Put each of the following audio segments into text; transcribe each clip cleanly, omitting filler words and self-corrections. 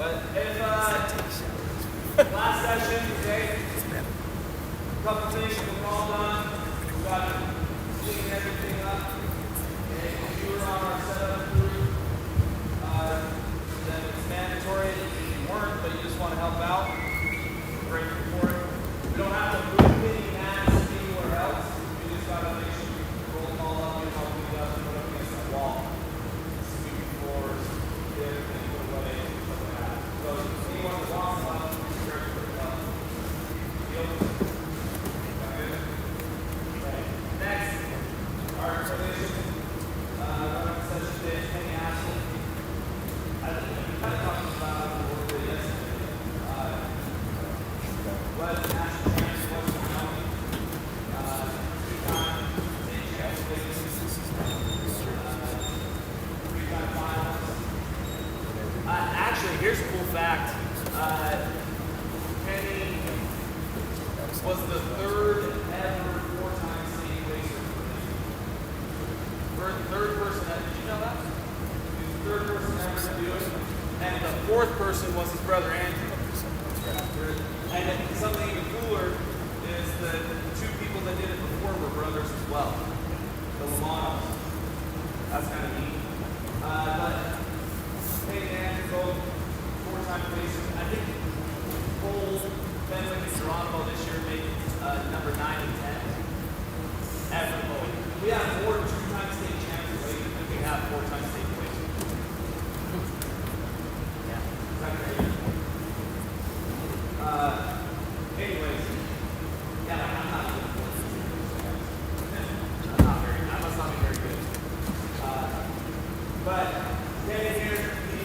But if last session today, a couple things were all done. We got to clean everything up. And if you were on our setup group, then it's mandatory. If you weren't, but you just want to help out, great for it. We don't have to move any mats anywhere else. We just got to make sure we roll them all up and help you up and put them against the wall. Sweep floors, get everything put away, stuff like that. So anyone that wants to help, it's very quick help. Deal? Okay. Next, our installation. Running session today is Penny Ashley. I think we kind of talked about it a little bit yesterday. Was national champion, Western County. Two-time state champion, three-time finals. Actually, here's a cool fact. Penny was the third ever four-time state racer. Third person ever. Did you know that? He was the third person ever to do it. And the fourth person was his brother Andrew. And then something even cooler is that the two people that did it before were brothers as well. The Lamanos. That's kind of neat. But Peyton and Andrew both four-time racers. I think Cole, Fenwick, and Geronimo this year made number 9 and 10. Ever. We have more two-time state champions than we have four-time state racers. Yeah. Is that great? Anyways, yeah, I'm not good. I must not be very good. But getting here, he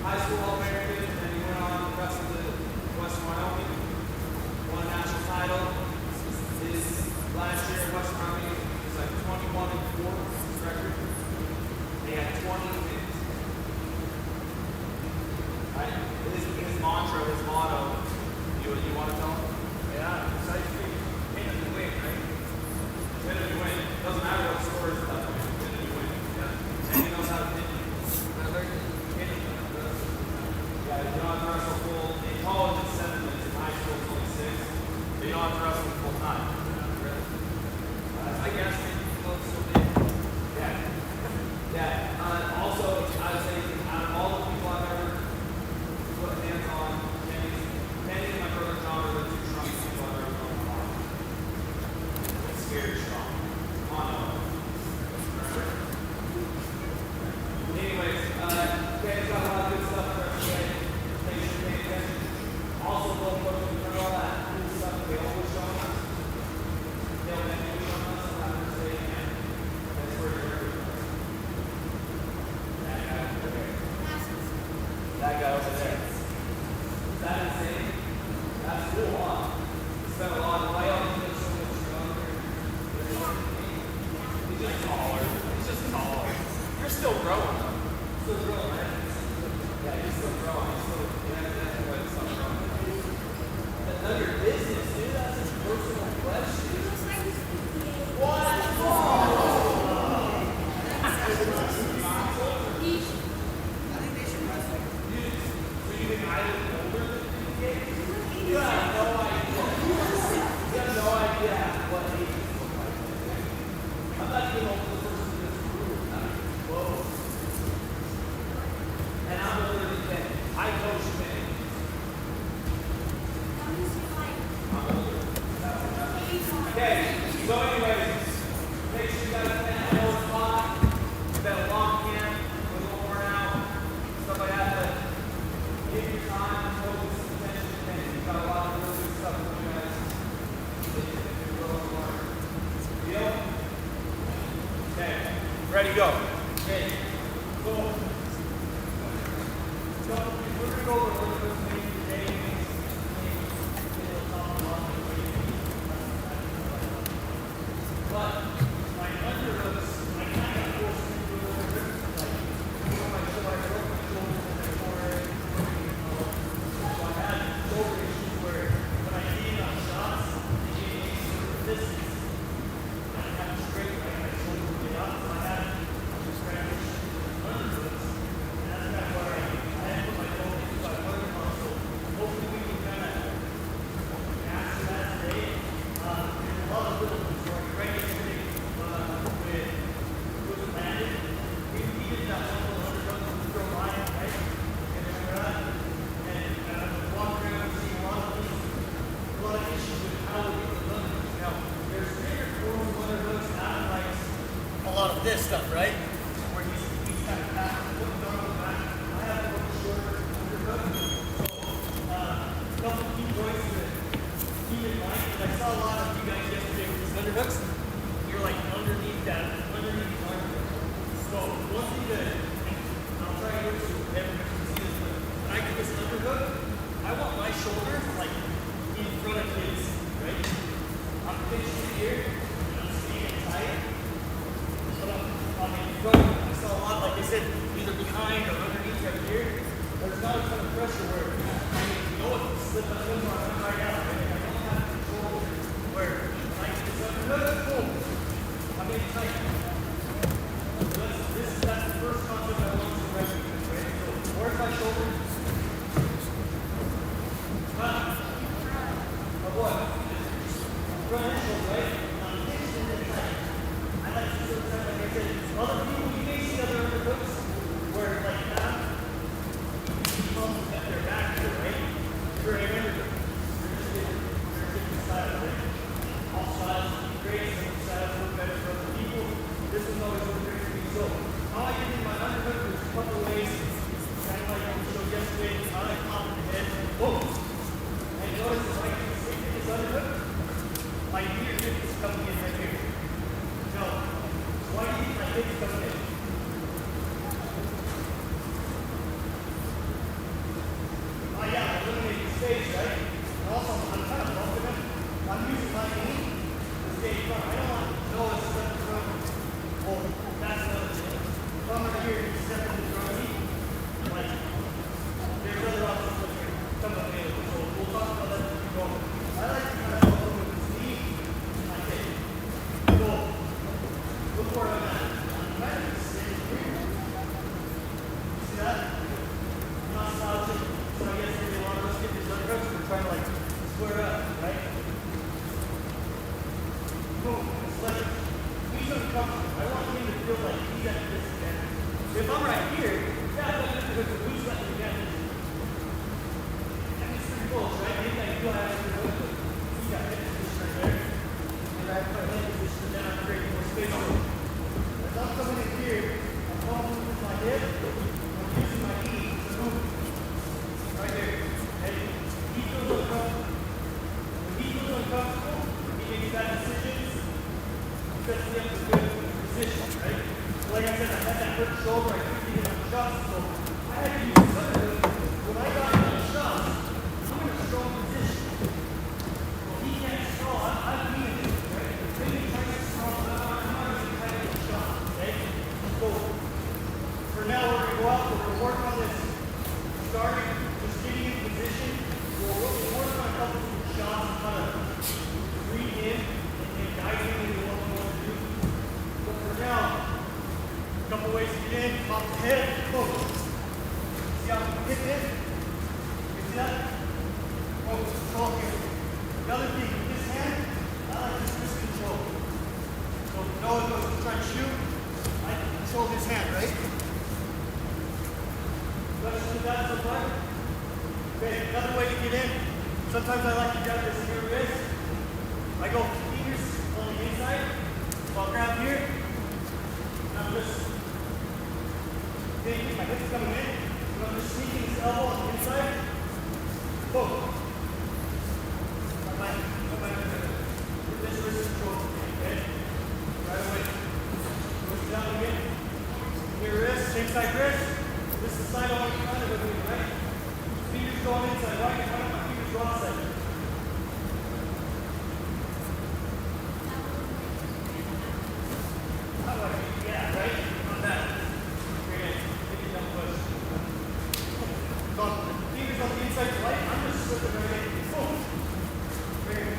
high school All-American, and he went on the rest of the Western Wyoming, won a national title. His last year in Western Wyoming, he was like 21-4 his record. They had 20 wins. Right? His mantra, his motto, you want to tell him? Yeah, it's like, win if you win, right? Win if you win. Doesn't matter what score is left, win if you win. Yeah. And he knows how to hit you. Yeah, you don't have to wrestle full. In college, it's 7 minutes. In high school, it's only 6. But you don't have to wrestle full time. I guess maybe close to it. Yeah. Yeah. Also, I would say, out of all the people I've ever put hands on, Penny and my brother John are the two strongest people I've ever known in my life. It's very strong. Anyways, Penny's got a lot of good stuff for us today. Make sure you pay attention. Also, those folks who put all that cool stuff they always show us. They'll then do show us and have to say, man, that's where you're at. That guy over there. Is that insane? That's cool, huh? Spent a lot of light on him, so much younger. He's just taller. He's just taller. You're still growing, though. Still growing, man. Yeah, you're still growing. You're still, that's why it's still growing. That's none of your business, dude. That's his personal question. What? You have no idea. You have no idea what age is like. I'm not even older than the person in this room. I mean, whoa. And I'm older than Penny. I coach Penny. I'm older. Okay, so anyways, make sure you guys can hold the clock. It's been a long camp. We're a little worn out. Stuff like that, but give your time, focus, attention, and you've got a lot of really good stuff for you guys that you will learn. Deal? Okay. Ready, go. Okay. Cool. So, we're going to go over a little bit of things today. But my underhooks, I kind of forced me to do a little bit like, my shoulders and my forehead. So I had shoulder issues where when I needed on shots, they gave me certain distance. I didn't have to straighten my shoulder would get up, so I had to just grab it under one thing that I'll try to do so everyone can see is when I do this underhook, I want my shoulder like in front of his, right? I'm pinching here, and I'm staying tight, but I'm in front. I saw a lot, like I said, either behind or underneath right here. There's not a ton of pressure where I mean, you know what, slip that foot on right out, right? I don't have control where like this underhook, boom, I'm in tight. That's the first concept I want to recognize, right? So where's my shoulder? Of what? Front and shoulder, right? I'm pitching in tight. I like to do that, like I said. Other people, you may see other underhooks where like that, at their back here, right? You're an underhook. They're different styles, right? All styles can be great, some styles work better for other people. This is always worked great for me. So how I get in my underhook, there's a couple of ways. Kind of like we showed yesterday, I like popping the head, boom. And notice if I can stick in this underhook, my fingertip is coming in right here. No. So why do you think my hip is coming in? Oh yeah, I'm eliminating space, right? And also, I'm kind of bumping it. I'm using my knee to stay in front. I don't want to know it's step in front. Oh, that's another thing. If I'm right here, you step in front of me, like, there's other options that can come available. So we'll talk about that as we go. I like to kind of go with his knee and my hip. Go. Look where I'm at. I'm kind of sitting here. See that? I'm not slouching. So I guess maybe a lot of us get these underhooks. We're trying to like square up, right? Boom. It's like he's uncomfortable. I want him to feel like he's at a disadvantage. So if I'm right here, yeah, I'm going to lose that advantage. And it's pretty close, right? Maybe I feel I have to go with it. See that head position right there? And I have my head position down to create more space. So as I'm coming in here, I'm following with my head. I'm using my knee to move. Right there. And he feels uncomfortable. When he feels uncomfortable, he makes bad decisions. He sets me up in a good position, right? Like I said, I had that hurt shoulder, I couldn't get on the shots, so I had to use this underhook. When I got on the shots, I'm in a strong position. Well, he can't strong, I'm being it, right? If he tries to strong, I'm not even trying to get a shot, okay? So, for now, we're going to go out, we're going to work on this. Starting, just getting in position. We'll work on a couple of shots and kind of read in and guide him into what we want to do. But for now, a couple ways to get in, pop the head, boom. See how we hit it? You see that? Oh, control here. The other thing, with this hand, I like this wrist control. So if Noah goes to try to shoot, I can control his hand, right? Questions with that so far? Okay, another way to get in. Sometimes I like to grab this here wrist. I go fingers on the inside. So I'll grab here. And I'm just thinking my hips coming in. And I'm just sneaking this elbow on the inside. Boom. Get this wrist control. Okay? Right away. Push it down again. Here wrist, same side wrist. This is the side I want you kind of moving, right? Fingers going inside, right? I want my fingers raw side. How do I do? Yeah, right? On that. Great. Take it down push. So fingers on the inside, right? I'm just slipping right in. Boom. Great.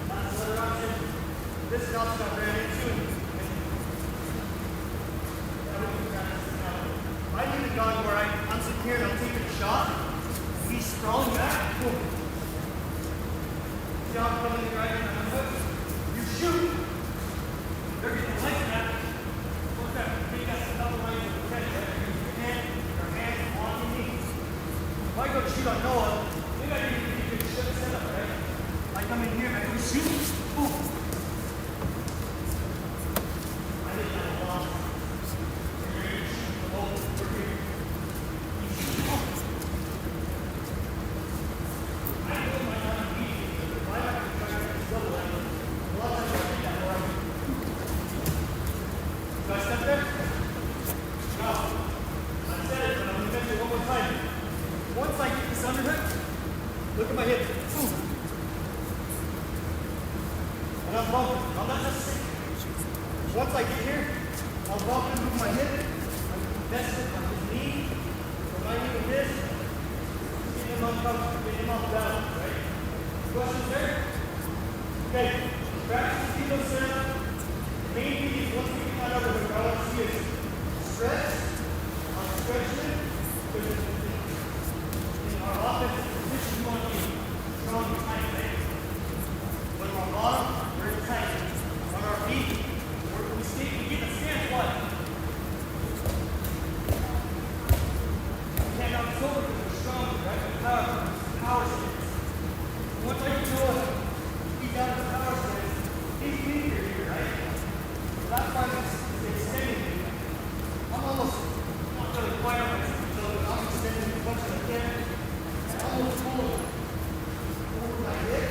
That's another option. This is option I ran into. I've even gone where I'm sitting here and I'm taking a shot. He's sprawling back. Boom. See how I'm coming in right in the foot? You shoot. They're getting like that. What's that? Take that double line to the head, right? Your hand on your knees. If I go to shoot on Noah, maybe I didn't even get a good setup, right? I come in here and I go shoot. Boom. I did that a lot. Do I step there? testing on his knee, reminding him of this, getting him uncomfortable, getting him off balance, right? Questions there? Okay, practice keep those set up. Main key is once we get that over, what I want to see is stretch, on stretching it, because in our offensive position, we want to be strong and tight, right? When we're on bottom, we're tight. On our feet, we get the stance what? We can't knock this over because we're strong, right? Power stance. Once I can know it, feet down to the power stance, these feet are here, right? So that's why it's extending. I'm almost not really quite on myself, so I'm extending as much as I can. And I almost pull over my hip,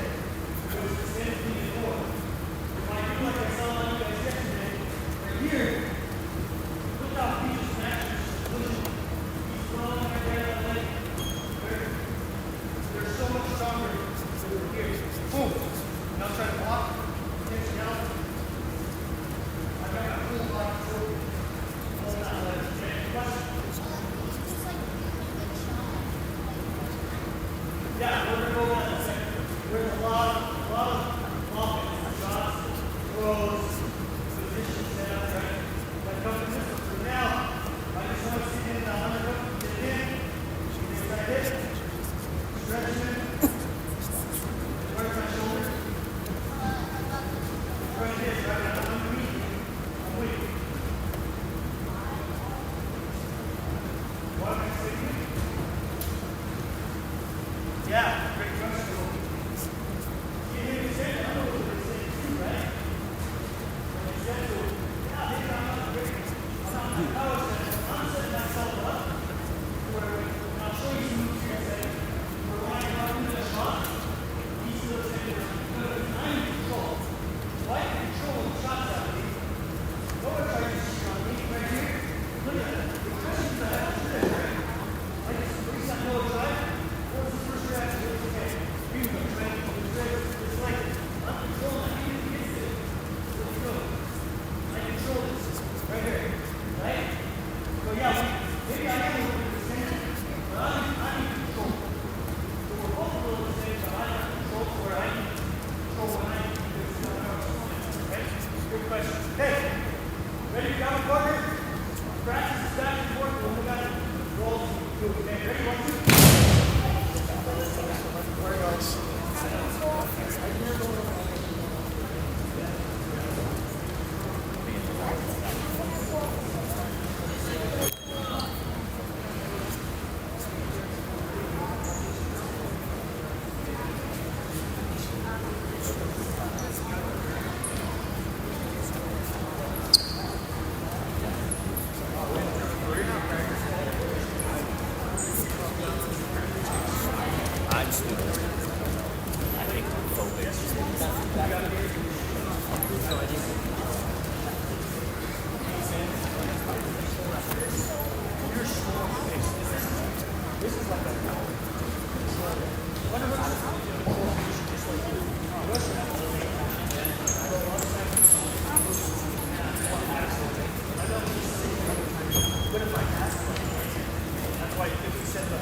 so it's extending me more. If I do like I saw on you guys yesterday, right here, look how feet just matches pushing. He's throwing right there that leg. They're so much stronger over here. Boom. Now try to walk, tension out. I got my full block forward. Hold that leg. Okay, question? Yeah, we're going to go over that in a second. There's a lot of offense, shots, throws, position setup, right? That comes from this one. So now, I just want to see in the underhook, get it in, right hip, stretching it, where's my shoulder? Right here, right now, I'm weak. I'm weak. What am I saying? Yeah, great question. You hear me say that? I know what you're saying too, right? When you said to, yeah, maybe I'm not great. I'm not my power center. I'm setting myself up where I'll show you some moves here and say, we're going to do the shot. He's still saying, I'm in control. Why are you controlling the shots out of me? No one tries to shoot on me right here. Look at that. The questions I have to do, right? Like it's pretty simple to drive. What's the first reaction? It's okay. Here you go, right? It's like, I'm controlling it. Even if he gets it, let's go. I control this. Right here. Right? So yeah, maybe I am a little bit the same, but I'm in control. So we're both a little the same, but I'm in control to where I can control when I need to do this. Right? Good question. Okay. Ready to go, partner? Practice is back and forth, but we got to roll to it. Okay, ready? 1, 2. Where goes? I'm stupid. I think I'm focused. That's why if we set the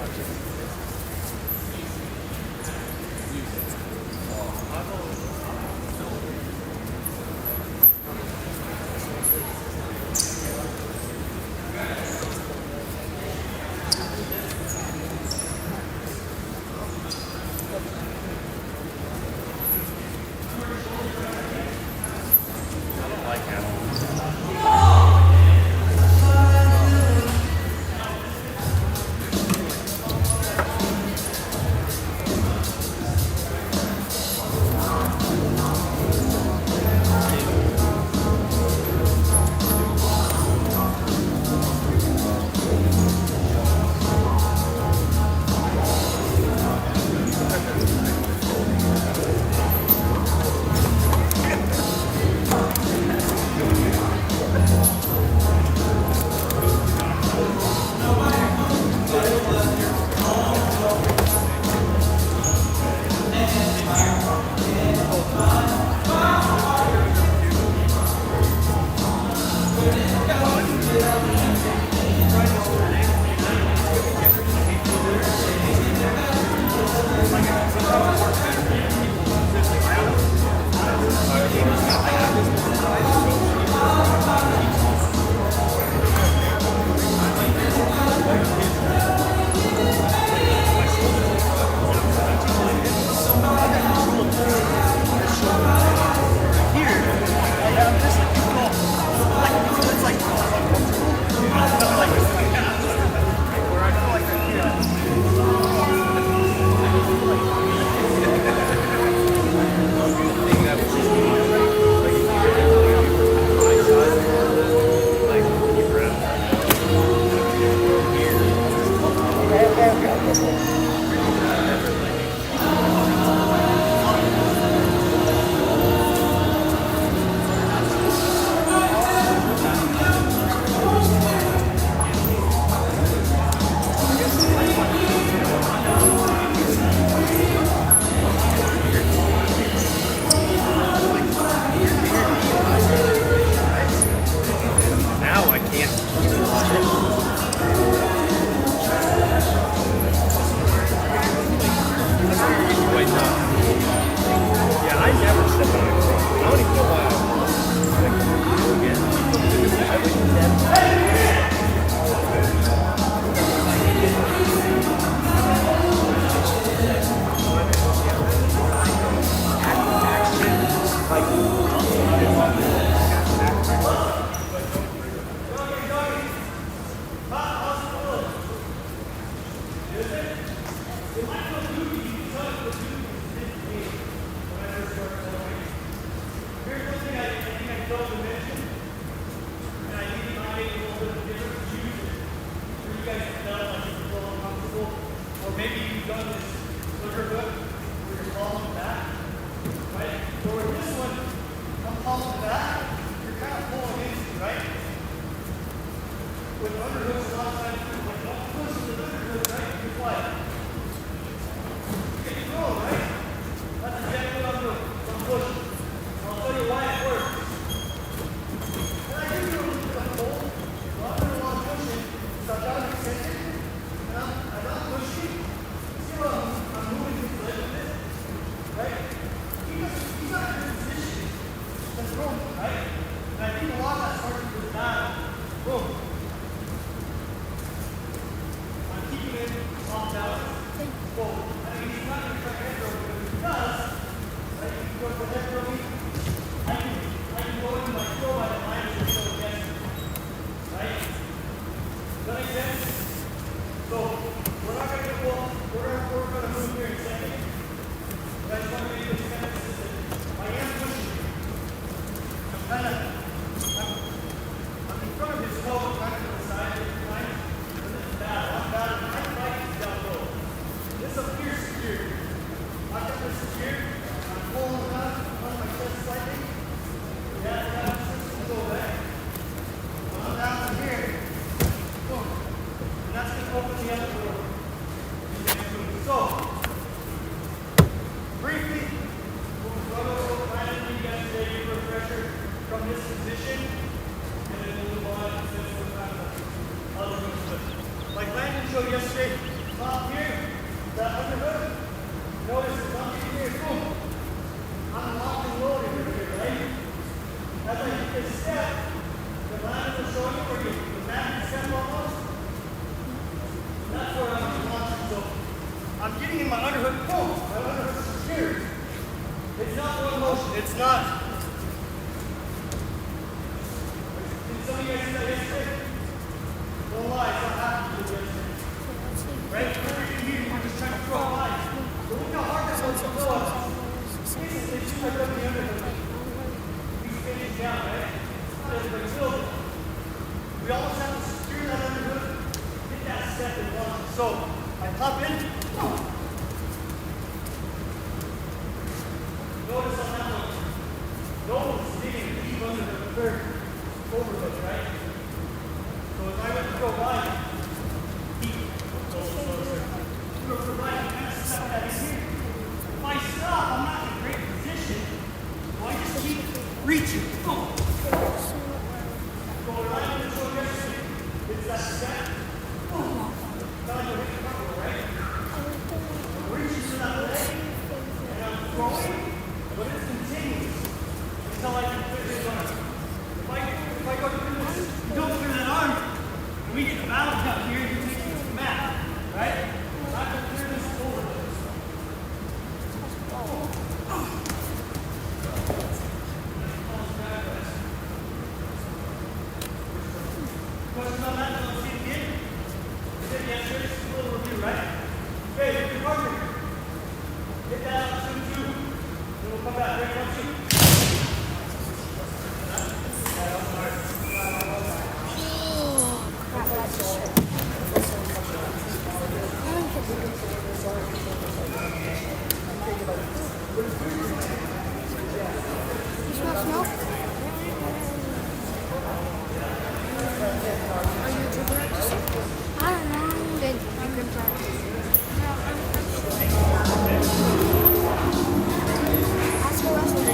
with underhooks a lot of times, like don't push with the underhook, right? You're quiet. Get control, right? That's exactly what I'm doing. I'm pushing. I'll tell you why it works. And I do do a little bit of pull. So I'm doing a lot of pushing. So I've got to be centered. And I'm not pushing. See what I'm moving his leg with this? Right? He's not in a good position. That's wrong, right? And I think a lot of that starts with that. Boom. I'm keeping it off balance. Forward. I mean, he's not going to try head throw, but if he does, right, if he goes for head throw, I can go into my throw by the line and show against him. Right? Does that make sense? So, we're not going to go, we're going to move here in a second. But I just want to make this kind of consistent. I am pushing. I'm kind of, I'm in front of his toe, I'm kind of to the side of the line. But this is bad. I'm bad. My fight is down low. This up here is secure. I've got this secure. I'm pulling it out on my chest slightly. Yeah, that's just go back. When I'm down from here, boom. And that's going to open the other door. So, briefly, we'll go randomly you guys today, give a refresher from this position, and then we'll move on to this other moves. Like Landon showed yesterday, top here, that underhook. Notice it's up in here, boom. I'm locked and loaded right here, right? As I hit this step, the Landon will show you where the mat step almost. That's where I'm launching. So I'm getting in my underhook, boom. My underhook is secure. It's not one motion. It's not. Did some of you guys see that yesterday? Don't lie, it's not happening to you yesterday. Right? Here, we're just trying to throw a line. But look how hard that was to throw us. Basically, it's just like up the underhook. We finish down, right? Not everybody will. We almost have to secure that underhook, hit that step and launch. So, I pop in. Notice on that one, no one's digging deep under the third overhook, right? So if I went to go wide, if I stop, I'm not in a great position. So I just keep reaching. Boom. Go right into the show yesterday. It's that step. Boom. Kind of like a big couple, right? I'm reaching to that leg, and I'm going, but it's continuous until I can clear this arm. If I go through this, you don't clear that arm, and we get the battle down here, you take it to the mat, right? I can clear this over. Questions on that? Let's see it again. You said yes, sir. Just a little review, right? Okay, hit your partner. Hit that up 2-2. Then we'll come back. Ready, 1, 2. You smell smoke? Are you a trooper? I don't know. Then you can practice. Ask her else what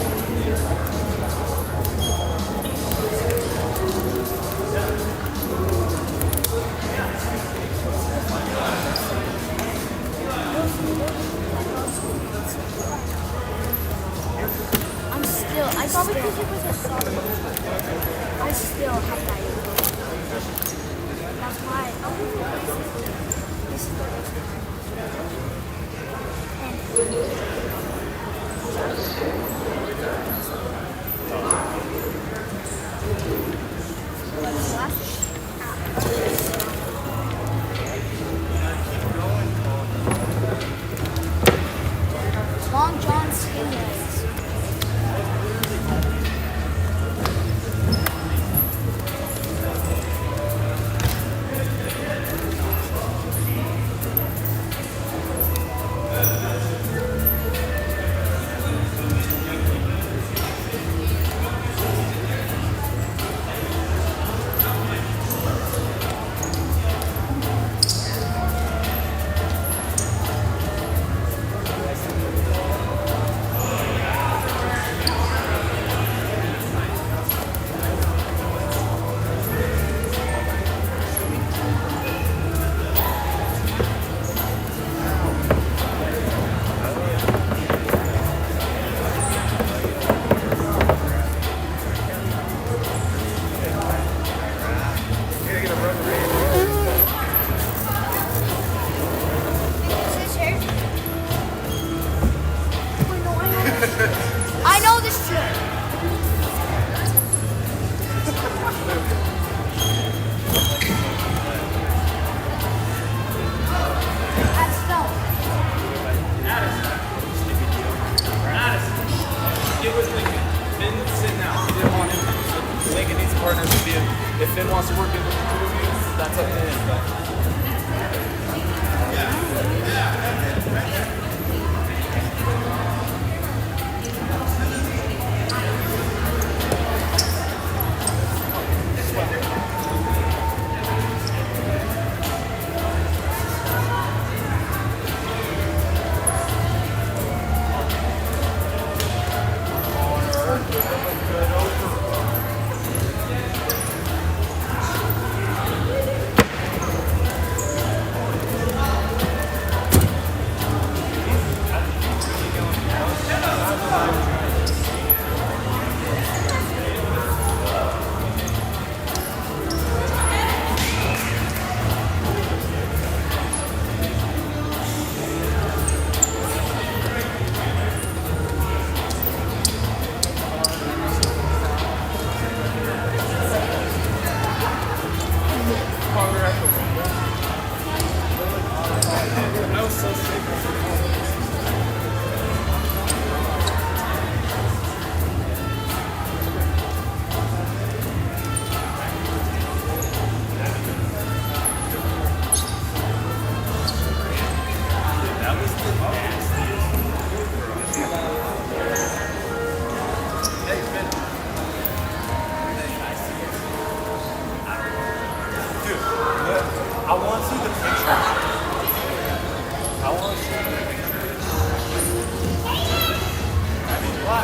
That's up to him. I was so sick. That was the nastiest. Hey, Ben. Dude, I want to see the picture. I want to see the picture. I mean, why?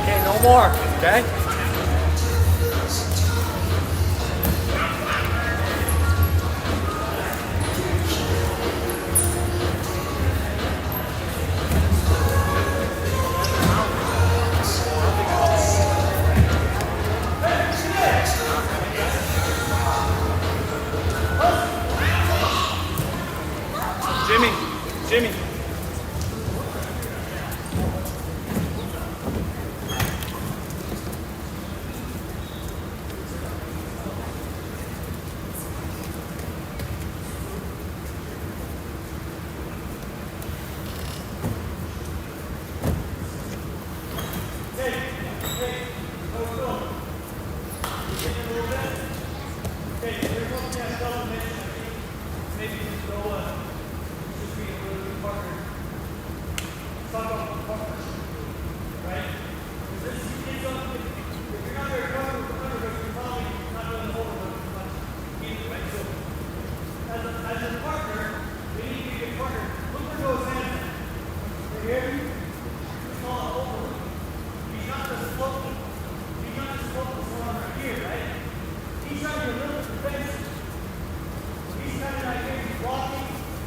Okay, no more, okay? Jimmy.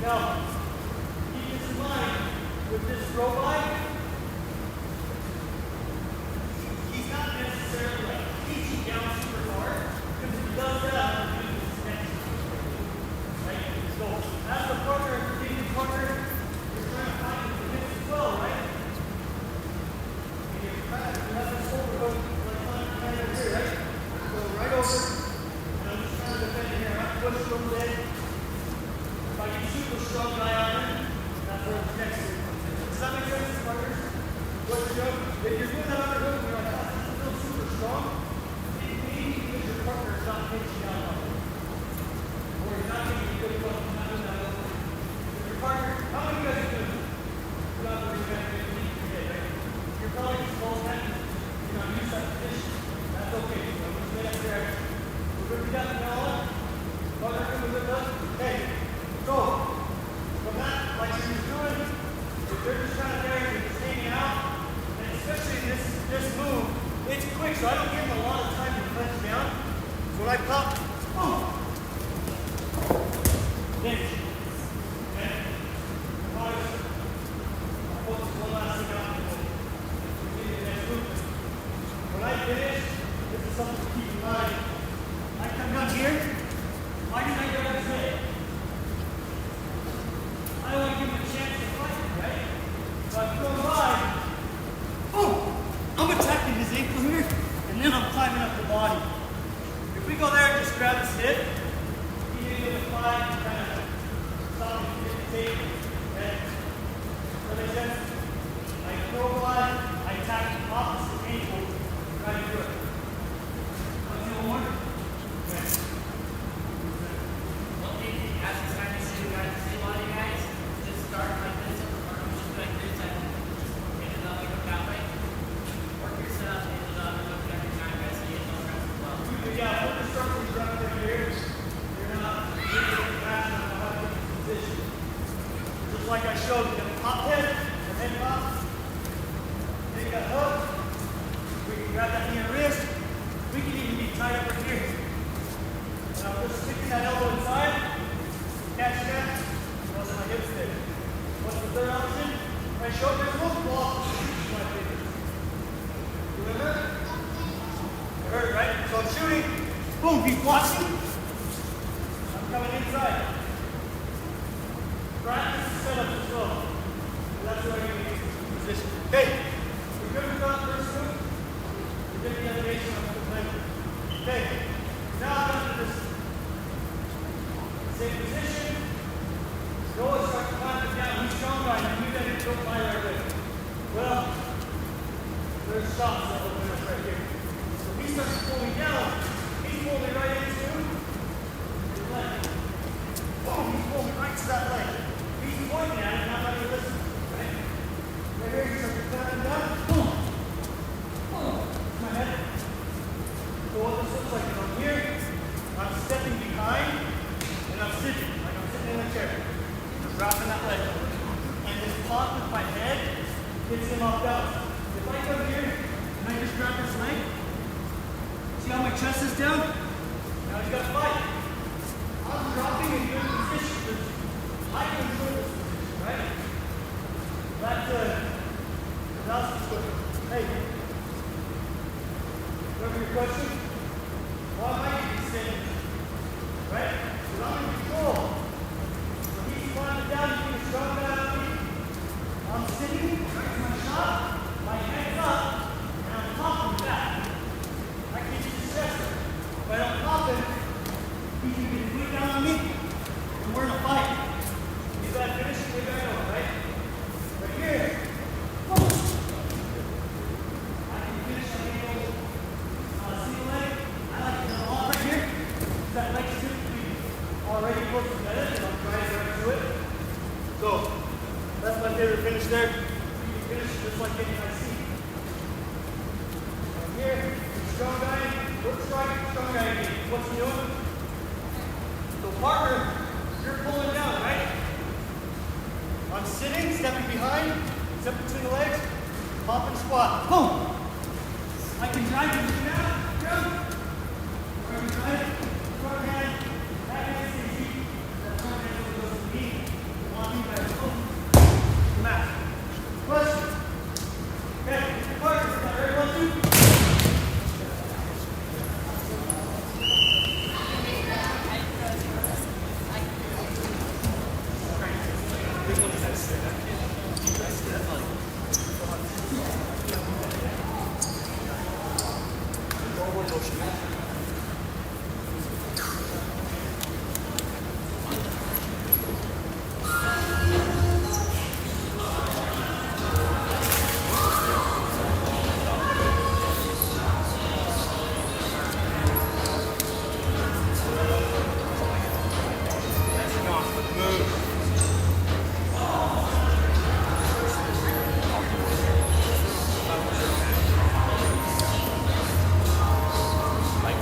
Now, keep this in mind with this robot. He's not necessarily like teaching down super hard, because if he does that, he'll do this next. Right? So, as the partner, the partner, you're trying to find the hips as well, right? And you're trying to have this overload, like kind of here, right? So, right over, and I'm just trying to defend here. I'm not pushing from the head. If I get super strong guy on him, that's where the next one comes in. Does that make sense, partners? What you're doing? If you're doing that underhook and you're like, oh, this is still super strong, it may be because your partner is not pinching down on it. Or he's not getting a good look, he's not doing that over. If your partner, how many of you guys are doing this? You're not really going to get your head, right? You're probably just small head, you're not used to that position. That's okay. So I'm going to say that there. We're going to be down now on. Partner coming with us. Hey. So, from that, like she was doing, if they're just trying to there, you're just hanging out, and especially in this move, it's quick, so I don't give them a lot of time to clench down. So when I pop, boom, pinch, okay? I'll focus one last thing out, and we'll get to the next movement. When I finish, this is something to keep in mind. I come down here, why did I grab his head? I want to give him a chance to fight, right? So I throw him by. Oh! I'm attacking his ankle here, and then I'm climbing up the body. If we go there and just grab his hip, he didn't get a fight, kind of stop him from getting taken. Okay? Does that make sense? I throw by, I attack the opposite ankle, How you do it? Want to do one more? Okay. Well, as it's time to see you guys, see a lot of you guys, just start like this, or just like this, and hit it up, like that way. Work yourself, hit it up, and look every time, guys, so you don't rest as well. Yeah, put the structures right over here. You're not really passionate about how to get this position. Just like I showed you, the top head, the head pop. Then you got hook. We can grab that knee and wrist. We can even be tied up right here. And I'm just sticking that elbow inside. Catch that. Once my hips there. What's the third option? Right shoulder, move, block. My fingers. You remember? You heard it, right? So I'm shooting. Boom, he's watching. I'm coming inside. Practice the setup as well. And that's where I need to get to position. Okay. We're good with that first move. We're getting the elevation of the leg. Okay. Now I'm going to this same position. Go and start clamping down. He's strong guy. And you guys don't fly right away. Well, there's shots that open up right here. So he starts pulling down. He's pulling right into his leg. Boom, he's pulling right to that leg. He's pointing at it, and I'm not even listening. Right? Right here, he starts clamping down. Boom. Boom. That's my head. So what this looks like is I'm here, I'm stepping behind, and I'm sitting. Like I'm sitting in a chair. Just wrapping that leg. And this pop with my head gets him off balance. If I come here, and I just grab this leg, see how my chest is down? Now he's got to fight. I'm dropping in good position. I control this position, right? That's good. Hey, remember your question? Why am I even saying this? Right? Because I'm in control. So he's climbing down, he's getting strong down on me. I'm sitting, right to my shot, my head's up, and I'm popping back. I can't use stress. If I don't pop him, he can get way down on me, and we're in a fight. He's got to finish it way back over, right? Right here. Boom. I can finish my angle. Single leg. I like to get off right here. That leg should be already close to that, and I'm trying right to it. So, that's my favorite finish there. You can finish it just like any I see. From here, strong guy, foot strike, strong guy again. What's he doing? So partner, you're pulling down, right? I'm sitting, stepping behind, step between the legs, pop and squat. Boom! I can drive you down, jump. Wherever you drive it, front hand, back hand stays deep. That front hand goes to the knee. Walking back, boom. Mat. Question. Okay, your partner, is that ready? 1, 2. Like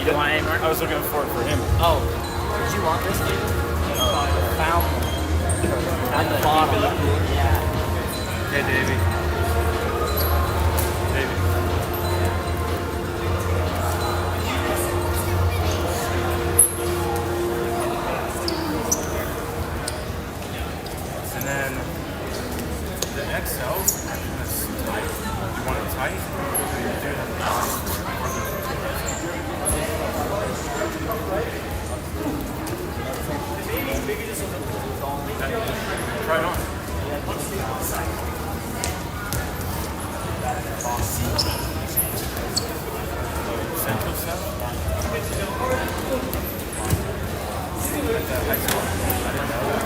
You don't want any more? I was looking for it for him. Oh, did you want this, dude? Found one. At the bottom. Yeah. Hey, Davey. Davey. And then the XLs are kind of tight. You want it tight? You do it at the bottom. Try it on. Central South? I didn't know that.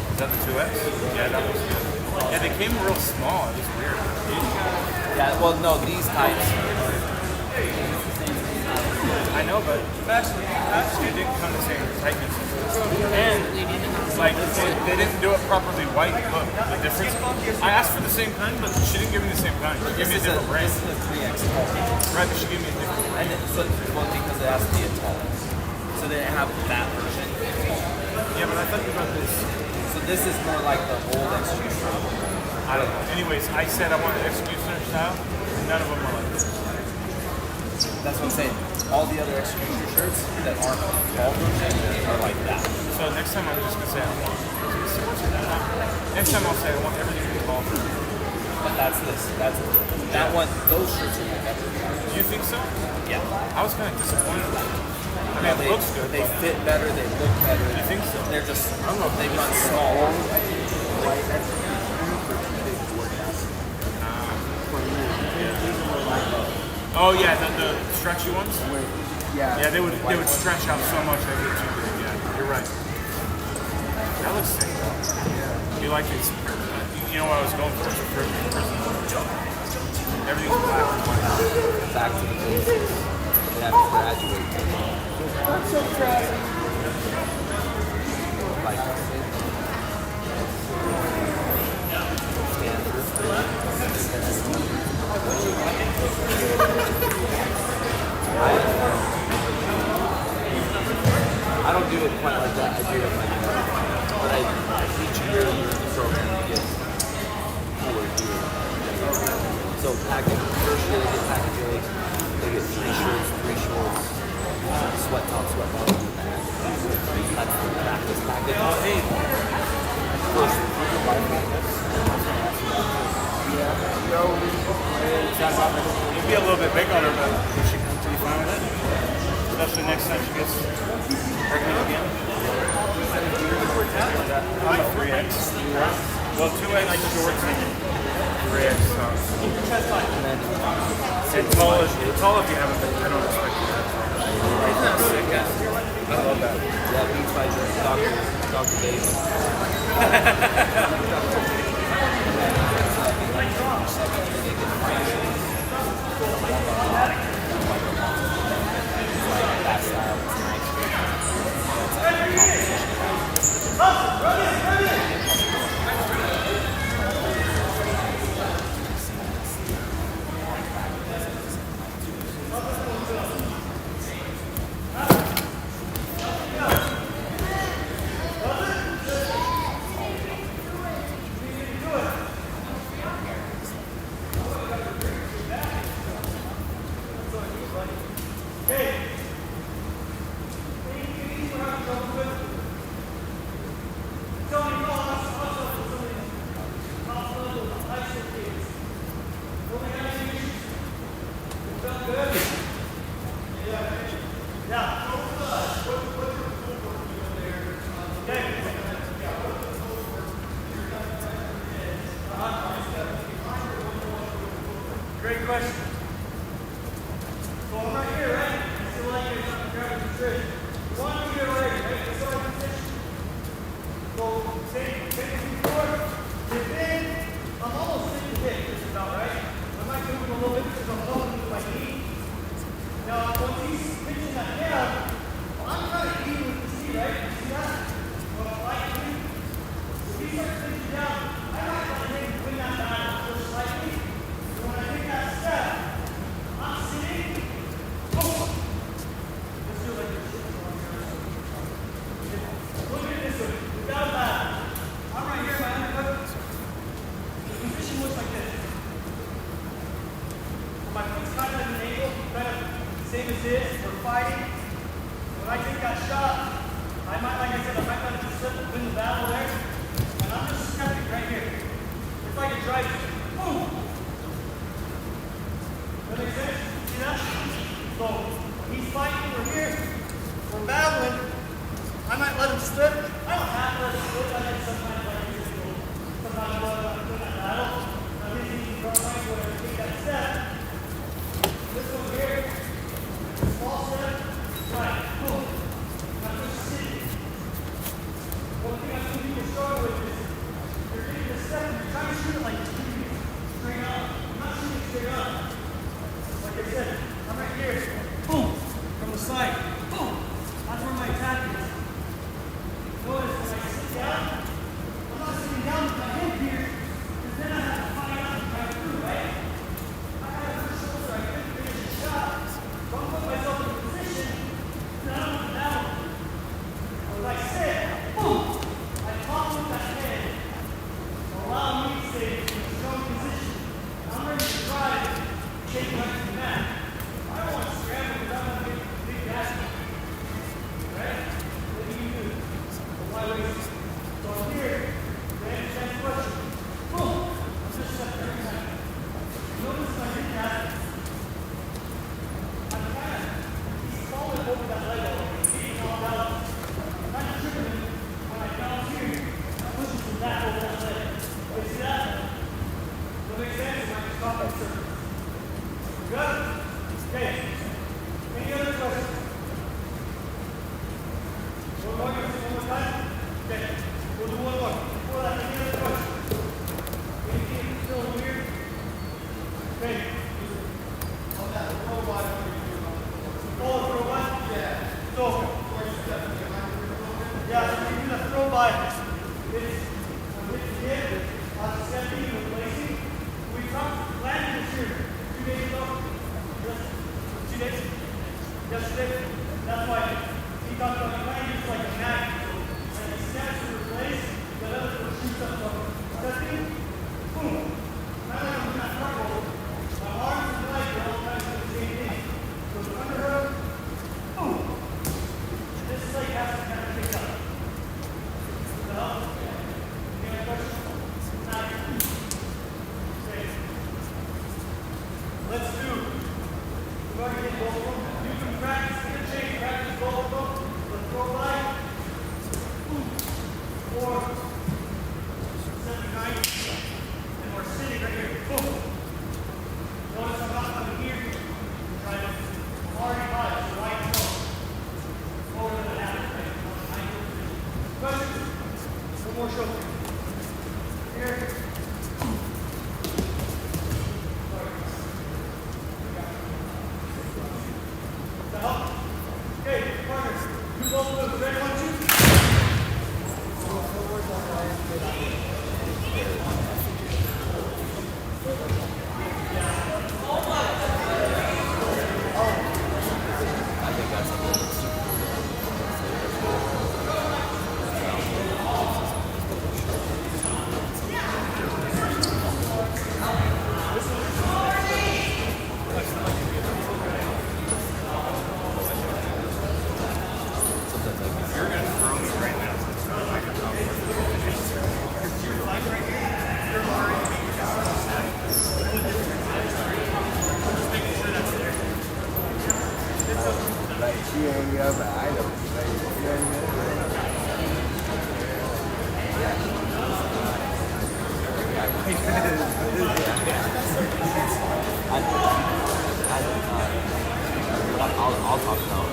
Is that the 2X? Yeah, that was good. Yeah, they came real small. It was weird. Yeah, well, no, these types. I know, but actually, it didn't come the same tightness. And, like, they didn't do it properly white. Look, the difference. I asked for the same kind, but she didn't give me the same kind. She gave me a different brand. This is a 3X tall. Right, but she gave me a different brand. And so, well, because it has to be a tall. So they didn't have that version. Yeah, but I thought you got this. So this is more like the old executioner. I don't know. Anyways, I said I wanted executioner style, and none of them were like this. That's what I'm saying. All the other executioner shirts that aren't tall version are like that. So next time I'm just gonna say I want. Next time I'll say I want everything to be tall. But that's this. That's that one. Those shirts are better. Do you think so? Yeah. I was kind of disappointed. I mean, it looks good. They But fit better. They look better. you think so? They're just. I don't know. They run small. Oh yeah, the stretchy ones. Yeah. Yeah, they would stretch out so much they get too big. Yeah, you're right. That looks sick. You like these? You know what I was going for? Everything's black and white. Back to the basics. They have to graduate. That's so tragic. Like, I don't do it quite like that. I do it like that. But each year in the program you get cooler gear. So package, first year they get package A, they get 3 shirts, 3 shorts, sweat top, sweat bottom, and bag. That's the practice package. Oh, hey. First, You'd be a little bit big on her, but if she comes to you fine with it, especially next time she gets pregnant again. I'm a 3X. Well, 2X shorts and 3X. It's tall if you haven't been. I don't expect you to have. Isn't that sick? I love that. Yeah, beats by Dr. Dave. That style is Great question. So I'm right here, right? I still like it. I'm grabbing the tree. You want to get ready, right? That's all I can say. So same as before. If then, I'm almost sitting hit, just about, right? I might move him a little bit because I'm holding with my knee. Now, once he's pitching that down, I'm trying to eat with the seat, right? You see that? Well, I like to. If he starts pitching down, I might let him win that battle just slightly. When I take that step, same as this, we're fighting. When I take that shot, I might, like I said, I might let it just slip within the battle there. And I'm just stepping right here. It's like a drive. Boom! That makes sense? See that? So when he's fighting, we're here, we're battling. I might let him slip. I don't have to let him slip. I think sometimes I use it. Sometimes I'm in that battle. I'm using the front line where I take that step. This one here, small step, right, boom. Now just sitting. One thing I think people struggle with is you're taking a step and you're trying to shoot it like you're shooting straight up. I'm not shooting straight up. Like I said, I'm right here. Boom. From the side. Boom. That's where my attack is. Notice when I sit down, I'm not sitting down with my head here, because then I have to find out and drive through, right? I have a first shoulder, I couldn't finish the shot. So I'm putting myself in a position, and I don't have to battle. As I said, boom! I pop with that head, allow me to stay in a strong position. I'm ready to drive, take right to the mat. I don't want to scramble because I want to make a big basket. Right? What do you do? Why waste it? So I'm here, ready to answer question. Boom! I'm just stepping every time. Notice when I did that, I'm kind of, he's falling over that leg already. He's getting all out. I'm kind of tripping him. When I bounce here, I'm pushing him back over that leg. You see that? Does that make sense? Or am I just talking in circles? Good? Okay. Any other questions? One more time? Okay. We'll do one more. Before that, any other questions? Anything still weird? Okay. On that throw by, oh, throw by? Yeah. So, yeah, so you do the throw by. It's with the hip, on the stepping, replacing. We talked landing this year 2 days ago. Just 2 days? Yesterday. That's why he talked about landing like a magnet. And he steps to replace, the other one shoots up. So stepping, boom. Not like I'm in that front roll. My arms and legs are all kind of doing the same thing. So the underhook, boom. This leg has to kind of pick up. No? Any other questions? Now, okay. Let's do. We've already hit both of them. You can practice interchange, practice both of them. Let's throw by. 4, 7, 9. And we're sitting right here. Boom. Notice I'm not coming here. I'm already high, so right toe. Forward than that. Questions? One more shoulder. Here. Okay, partners, you both move. Ready, 1, 2. I think that's a little You're gonna throw me right now. So it's not like a Like she ain't ever item. Like, you know what I'll talk about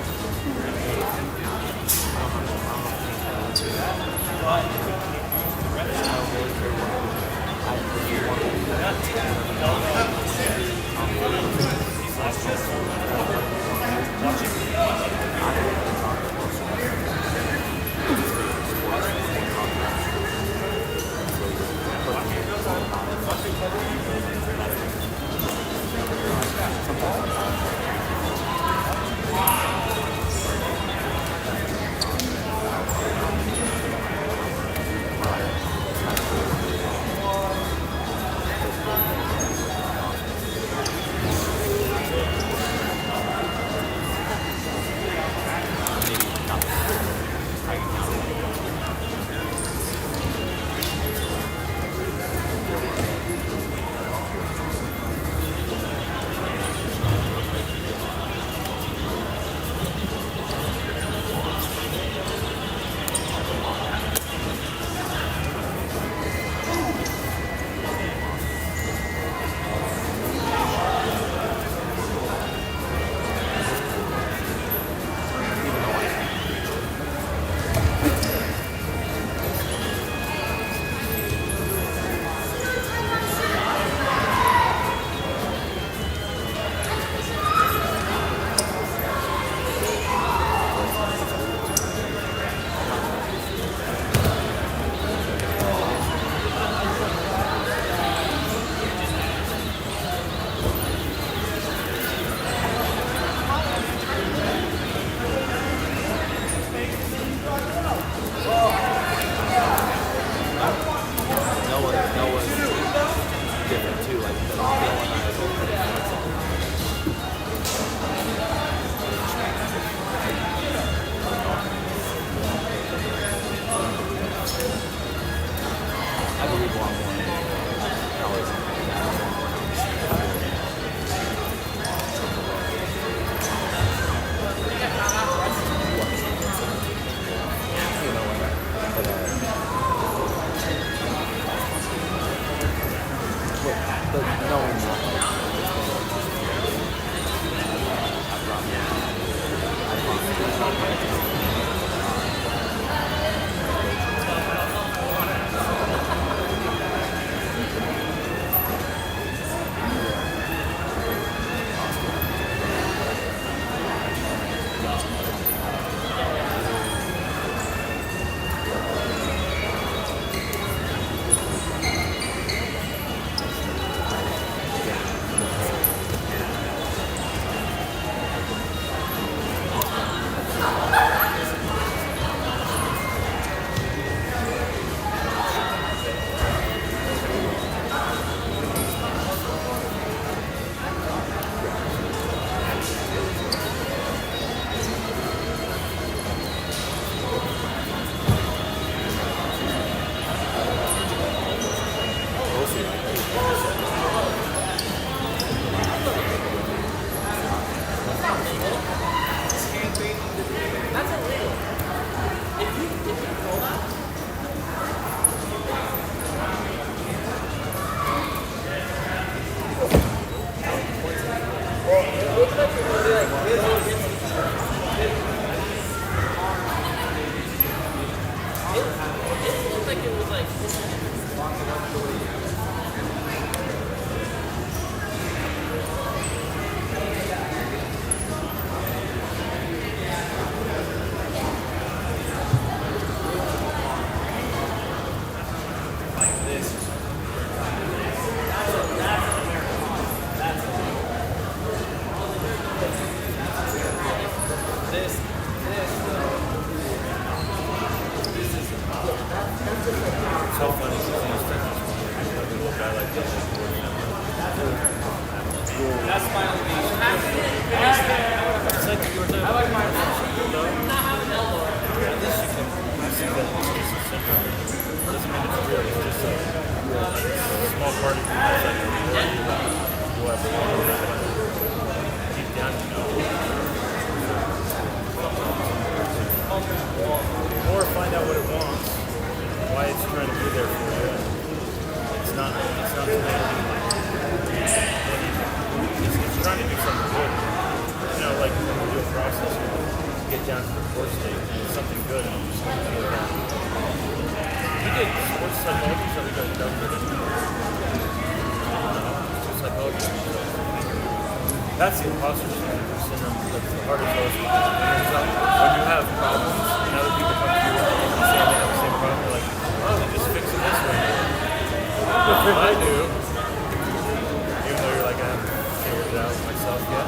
but knowing that, like, So funny. Look, I like this. That's my only. It's like you were talking about. At least you can see that it's simple. It doesn't mean it's real. It's just a small part of you that's like a majority who I belong with. Deep down, you know. Or find out what it wants, why it's trying to be there for you. It's not to make it's trying to do something good. You know, like when we do a process, you get down to the core state, and it's something good, and you just feel that. You did sports psychology, so we got done with it. Sports psychology. That's the imposter syndrome. That's the hardest of those. When you have problems, and other people come to you and say they have the same problem, you're like, oh, they just fix it this way. I do. Even though you're like, I haven't figured it out myself yet.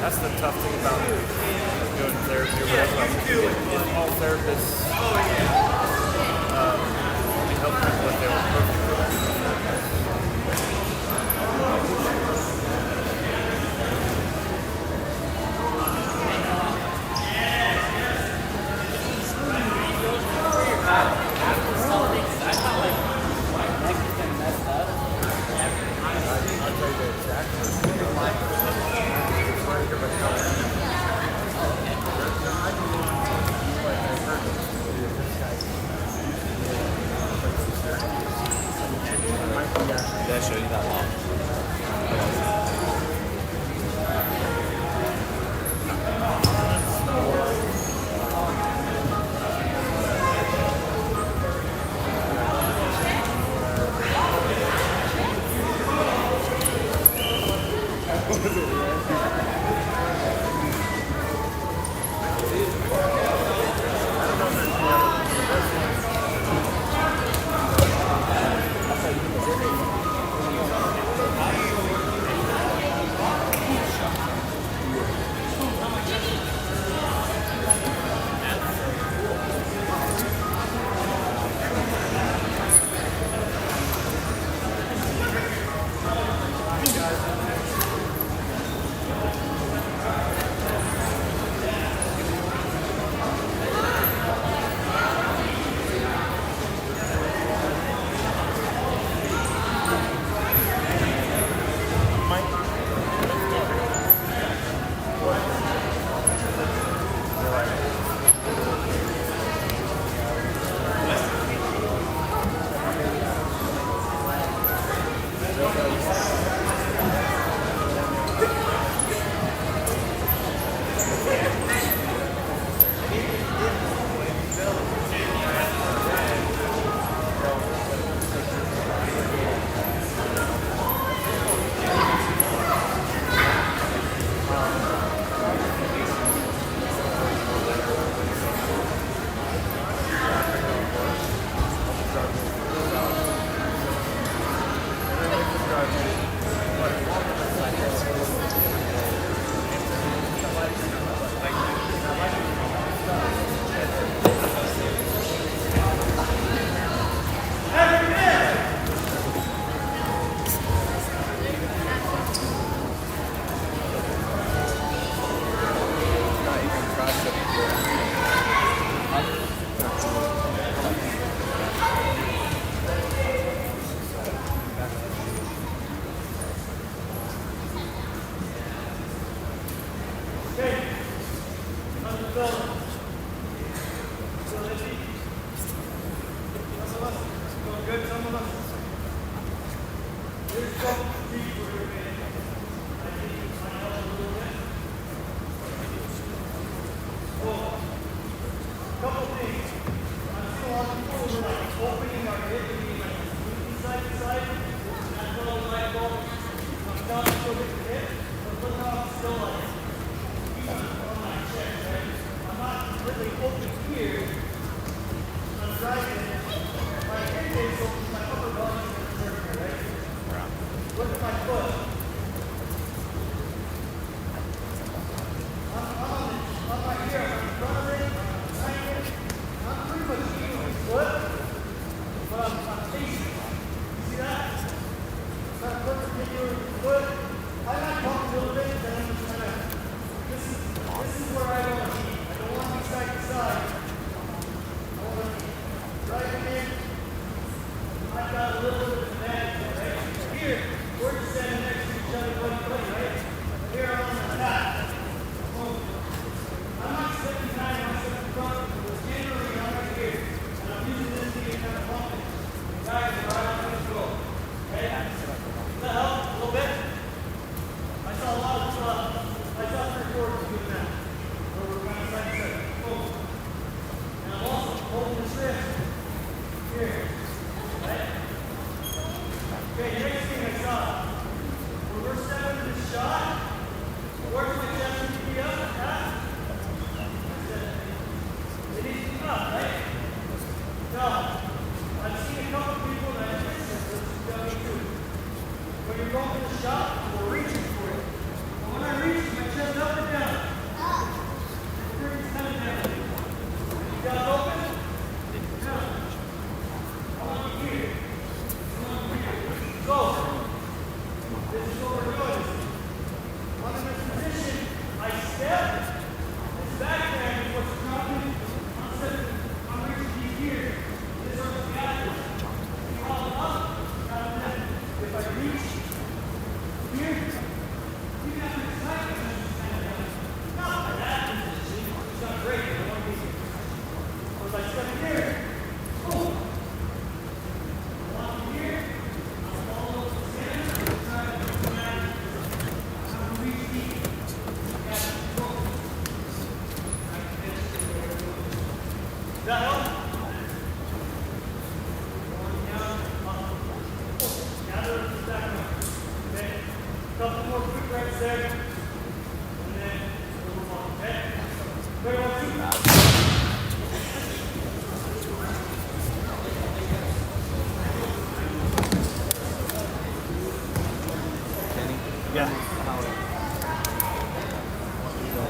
That's the tough thing about doing therapy or whatever. If all therapists help people if they were perfect. Did I show you that long?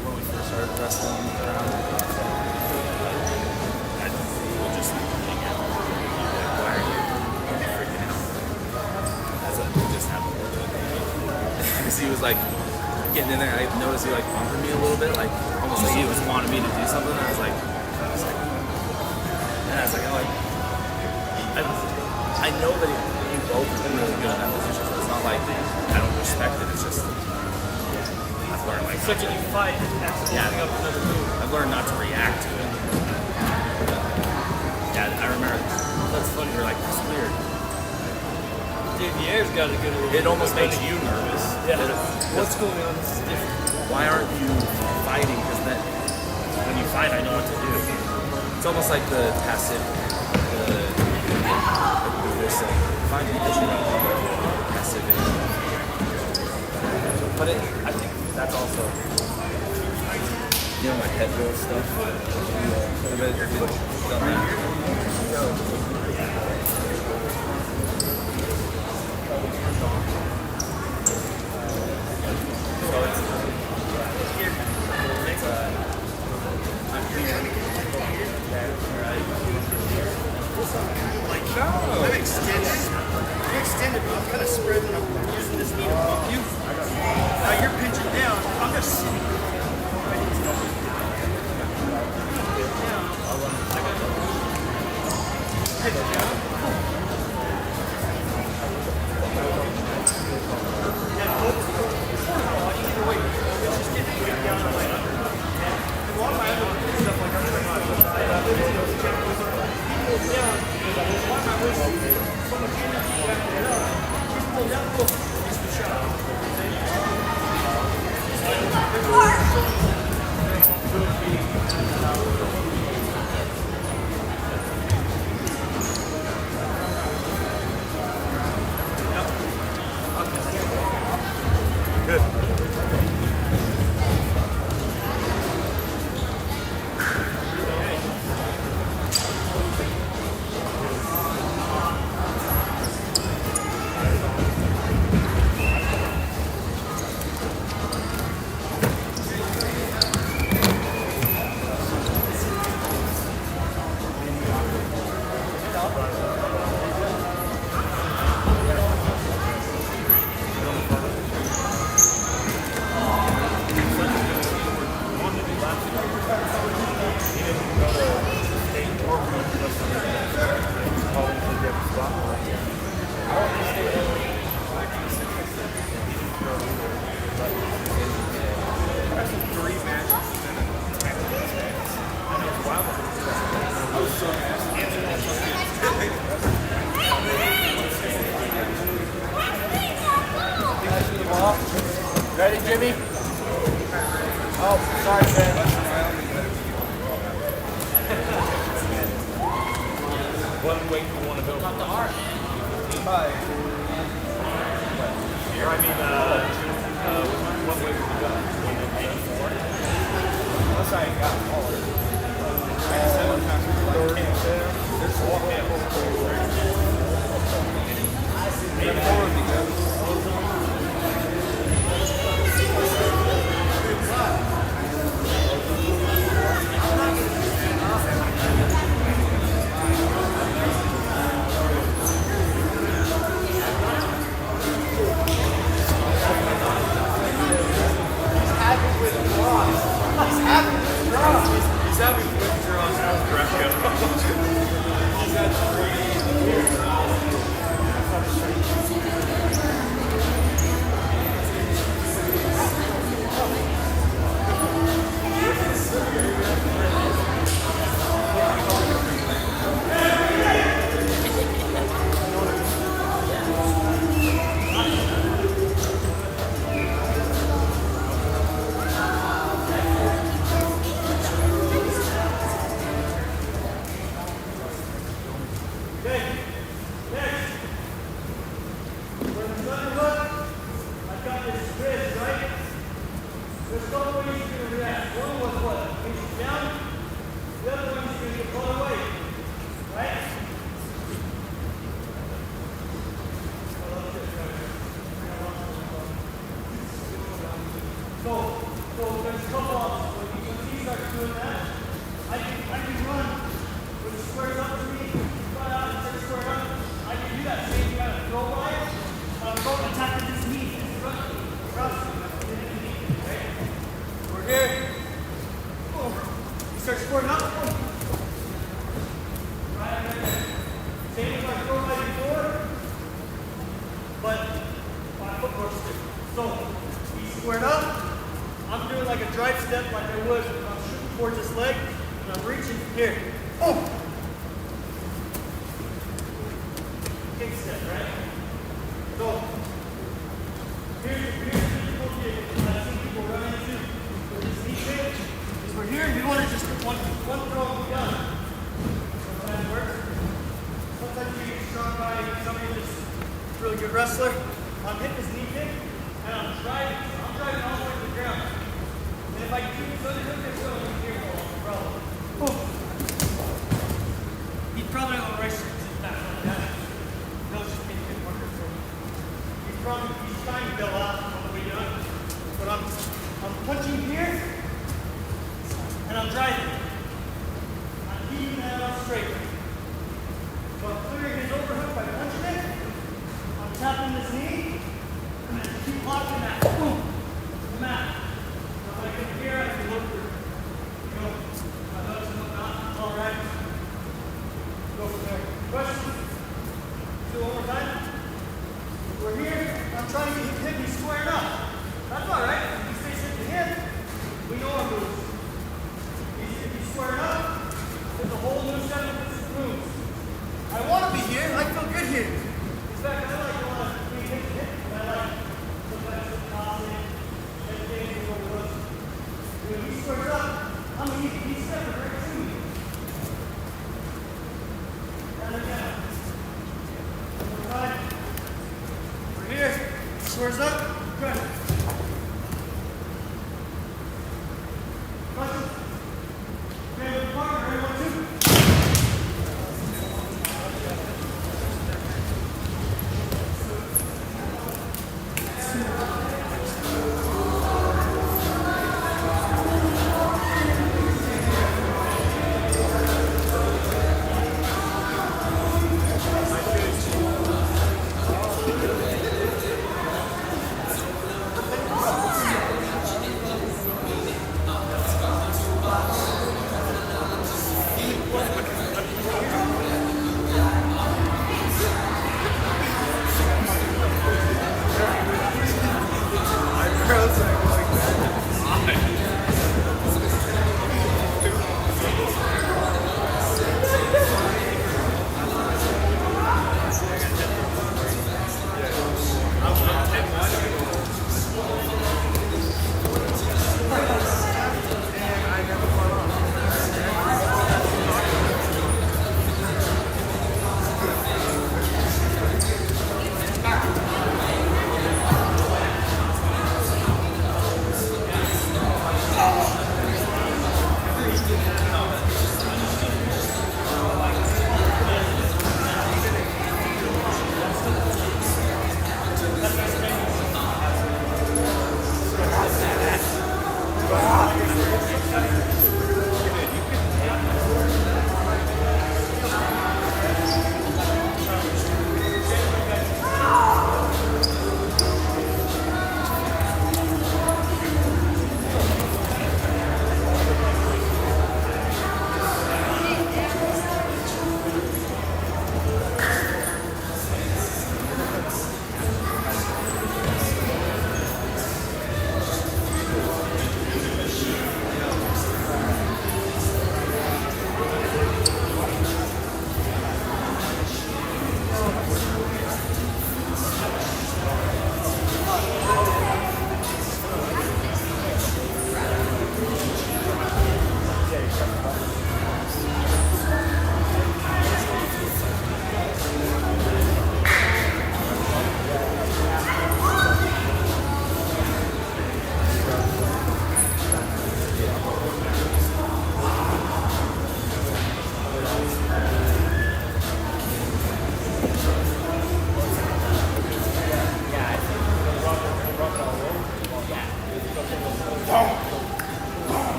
When we first started wrestling around, we'll just hang out. Like, why are you freaking out? That's what just happened. Because he was like getting in there. I noticed he like bumped me a little bit, like almost like he was wanting me to do something. And I was like, I know that you both have been really good in that position. So it's not like I don't respect it. It's just I've learned like Such a new fight. Up another move. I've learned not to react to it. Yeah, I remember. That's funny. You're like, that's weird. Dude, the air's got a good little. It almost makes you nervous. Yeah. What's going on? This is different. Why aren't you fighting? Because then, when you fight, I know what to do. It's almost like the passive, the Buddhist saying, find the issue out there, passivity. But I think that's also, my head roll stuff. Have you done that? I'm extended, but I'm kind of spread and I'm using this knee to bump you. Now you're pinching down. I'm just sitting. Head down. me? Oh, sorry, Fran. What weight do you want to go? Not the art. Here, I mean, what weight would you go? 84? Unless I got taller. He's having winter on Squared up. I'm doing like a drive step like I would if I'm shooting towards this leg, and I'm reaching here. Oh! Kick step, right? So, here's the difficulty that I see people run into with this knee kick. Is we're here, you want to just one throw and be done. Sometimes it works. Sometimes you get strong by somebody that's a really good wrestler. I'm hitting his knee kick, and I'm driving all the way to the ground. And if I keep this underhook, it's going to be here for a problem. He's probably not going to race his back like that. He'll just be a good worker for me. He's trying to bail out on the way down. But I'm punching here, and I'm driving. I'm keeping that out straight. So I'm clearing his overhook by punching it. I'm tapping this knee. And then keep locking that. Boom. The mat. Now if I come here, I can look through. Go. My hooks and whatnot. All right. Go from there. Questions? Do it one more time. We're here. I'm trying to hit me squared up. That's all right. If he stays hit the hip, we know our moves. If he's squared up, there's a whole new set of moves. I want to be here. I feel good here. In fact, I like a lot of hit the hip. I like sometimes the tossing, everything what it was. When he squares up, I'm going to he's stepping right to me. And again. One more time. We're here. Squares up. Good. Questions? Okay, with the partner, ready, 1, 2.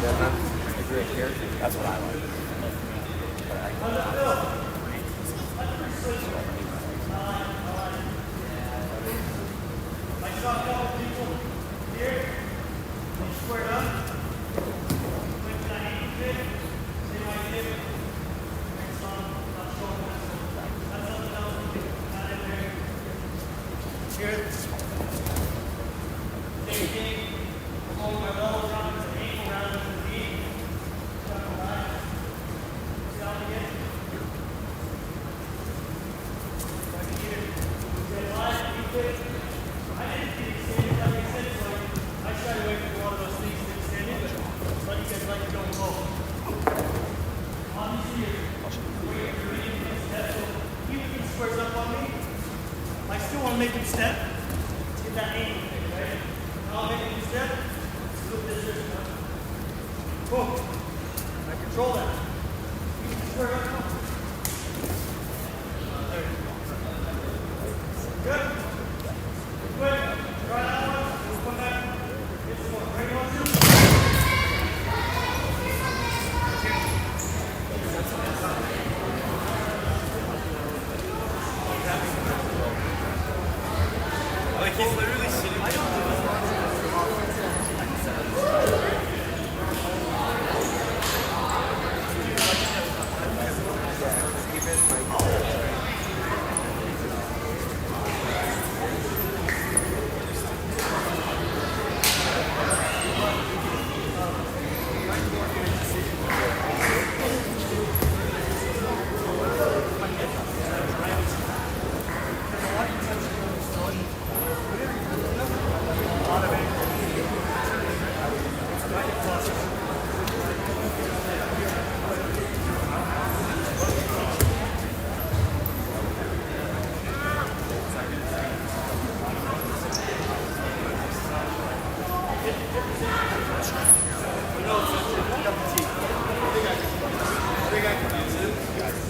If you're a character. That's what I like. I saw a couple people here. They squared up. Went to that ankle kick. Same idea. Next on, not shoulder. That's something else. Not in there. Here. Same thing. Pulling my elbow down to the ankle rather than the knee. Stuck alive. See how we get? Right here. Get alive. Keep it. I didn't get extended, that makes sense. Like, I shied away from a lot of those things that extended. But you guys like to go low. Obviously, you're making him step. So even if he squares up on me, I still want to make him step to get that ankle thing, right? I'll make him step. Look this way. Boom. I control that. You can square up. There you go. Good. Quick, try that one, we'll come back, get some more. Ready, 1, 2. Like he's literally sitting.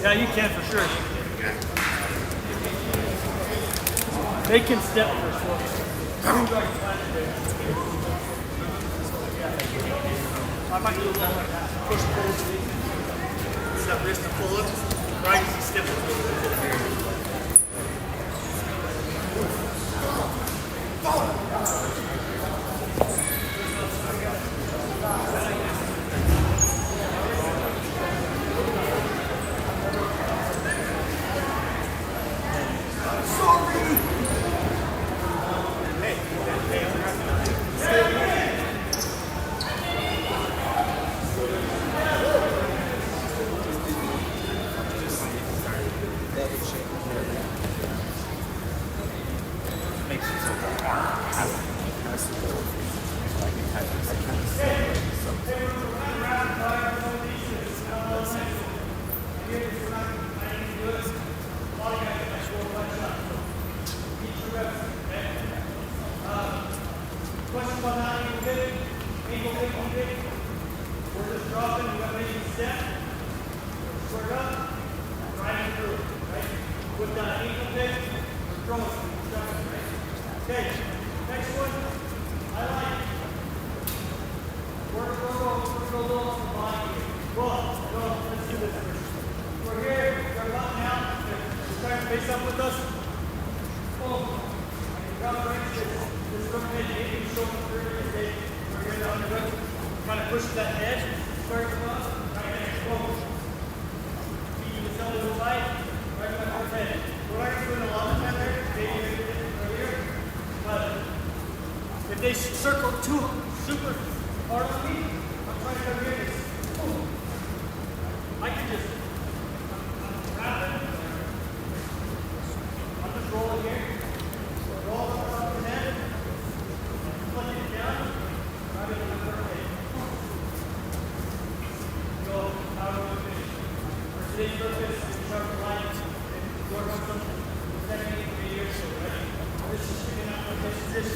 Yeah, you can for sure. They can step first. I might do that like that. Push, pull. Use that wrist to pull it. Right as he steps. Questions on that ankle kick? Ankle kick. We're just dropping. We got to make a step. Square up. Driving through. Right? With that ankle kick, we're throwing. Right? Okay. Next one. I like. We're going to go low on the body. Go. Let's do this first. We're here. We're got a button out. We're trying to face up with us. Boom. Grab the right here. This rook head, you show them through your head. We're here on the rook. Kind of push that edge. Start to cross. Right hand. Boom. Feet the elbow to the side. Right on the rook head. What I can do in a lot of time there, maybe you did it earlier. But if they circle too super hard on me, I'm trying to come here. Boom. I can just grab it. I'm just rolling here. Roll across the head. Put it down. Grab it in the front head. Go out of the finish. For today's purpose, we sharp the line and work on some technique video. So, right? This is sticking out like this.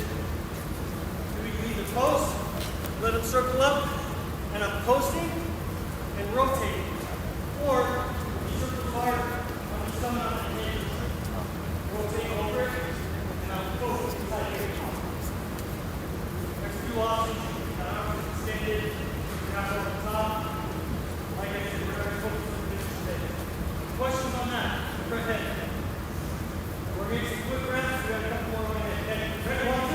We can either post, let them circle up, and I'm posting and rotating. Or you circle hard, I'm just coming out the head. Rotate over it. There's two options. Extended. Grab over the top. Like I said, we're going to focus on the distance today. Questions on that? Go ahead. We're getting some quick reps. We got a couple more on ahead. Okay.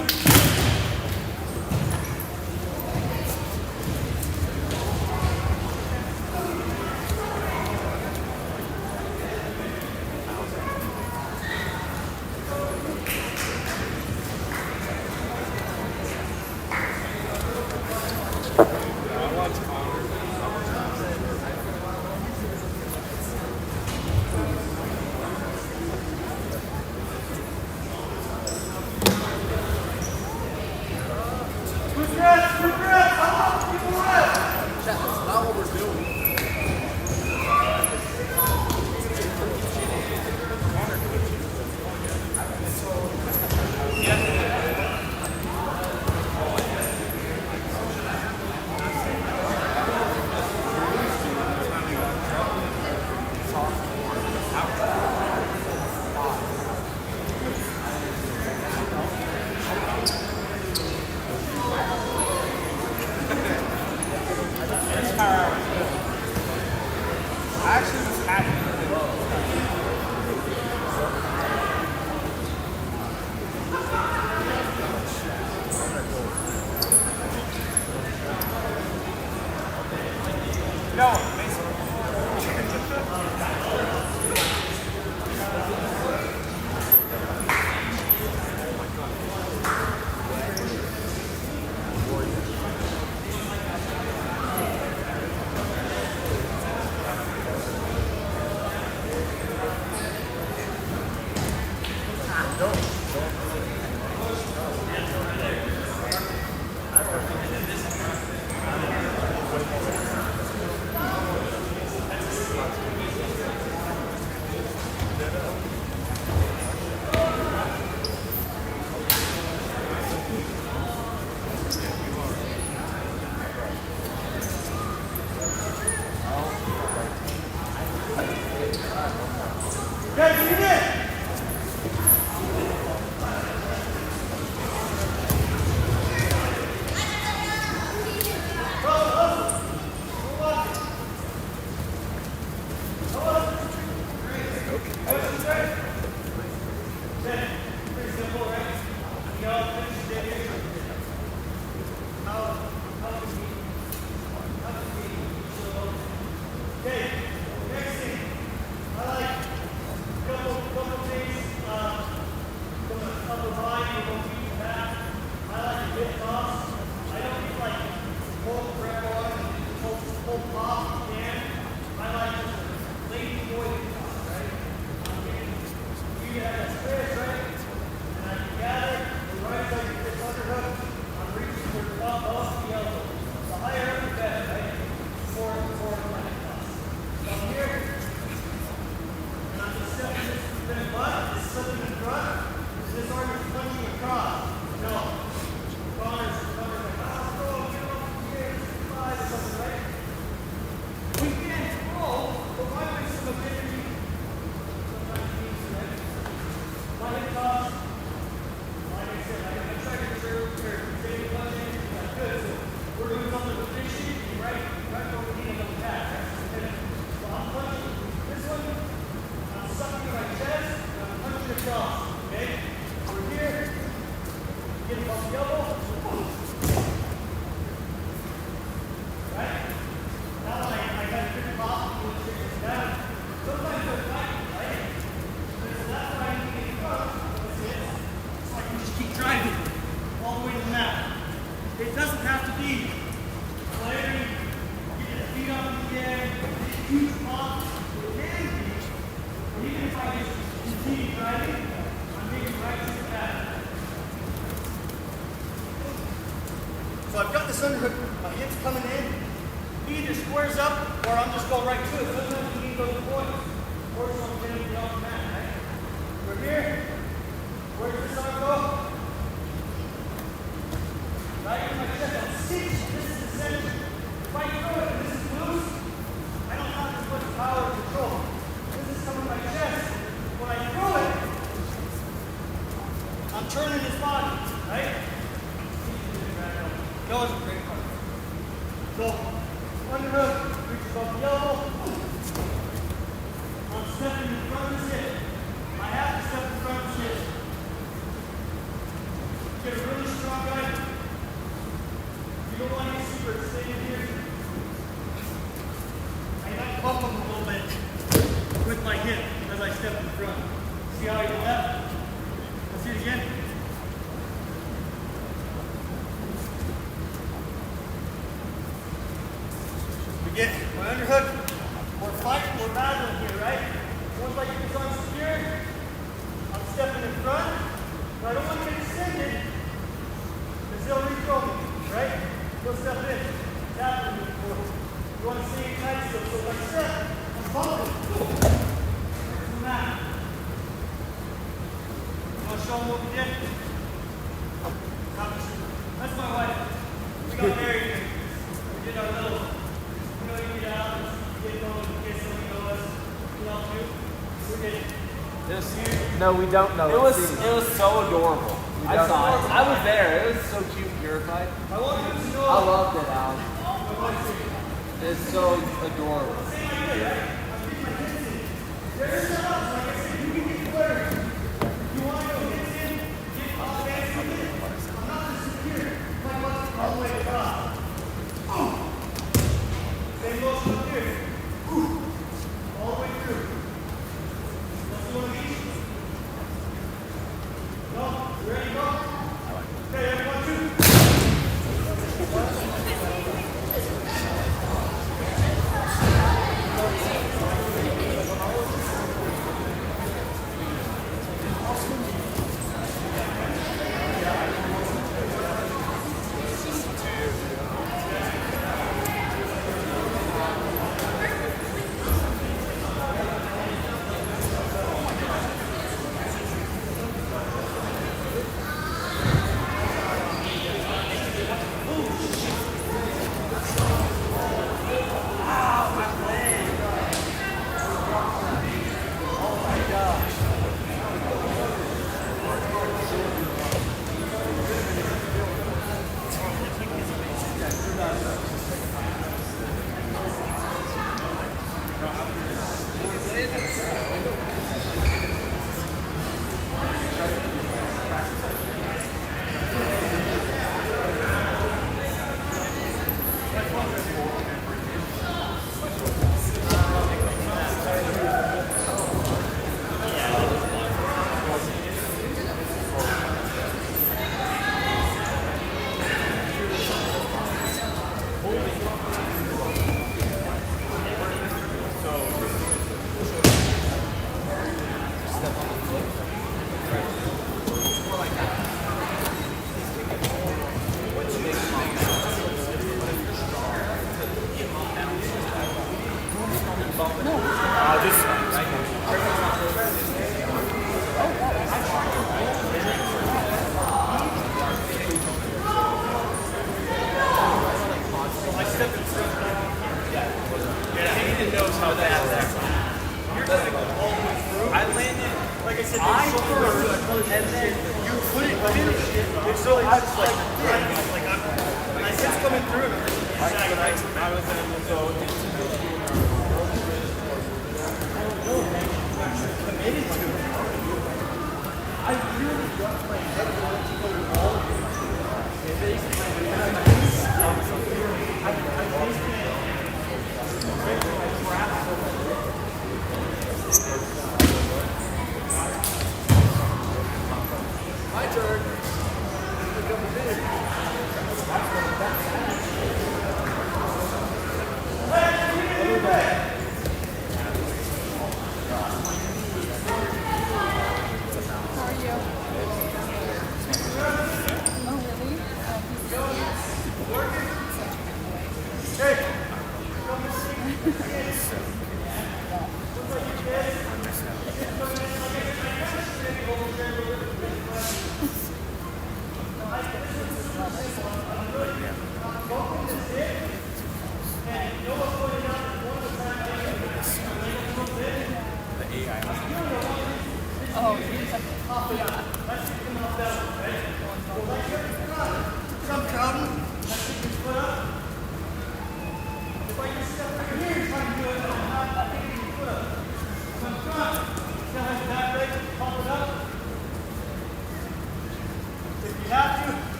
Ready? 1, 2. So I've got this underhook, my hips coming in. He either squares up or I'm just going right to it. Sometimes you need those points. Or it's going to get off the mat, right? We're here. Where does this arm go? Right in my chest. I'm cinch. This is the center. If I throw it and this is loose, I don't have as much power or control. This is coming to my chest. When I throw it, I'm turning his body, right? That was a great part. So underhook, reach above the elbow. I'm stepping in front of his hip. I have to step in front of his hip. Get a really strong guy. You don't want to get super extended here. I might bump him a little bit with my hip as I step in front. See how I do that? Let's do it again. Again, my underhook. We're fighting, we're battling here, right? Once I get this arm secured, I'm stepping in front. But I don't want to get extended because they'll re-throw me, right? Go step in. Tap me before. You want to stay tight still. So if I step, I'm bumping. Do that. You want to show them what we did? That's my wife. We got married here. We did our little, you know, you get out, you get going, you kiss them, you know us. We all do. We did it. No, we don't know. It was so adorable. I don't saw know. it. I was there. It was so cute and purified. I want you to know. I loved it, Alan. It's so adorable. There's enough. Like I said, you can get clear. If you want to go hits in, get all the guys in it. I'm not just secure. Like what's all the way across. Same motion up here. All the way through. Let's do one of these. No? You ready to go? Okay, everyone, 2.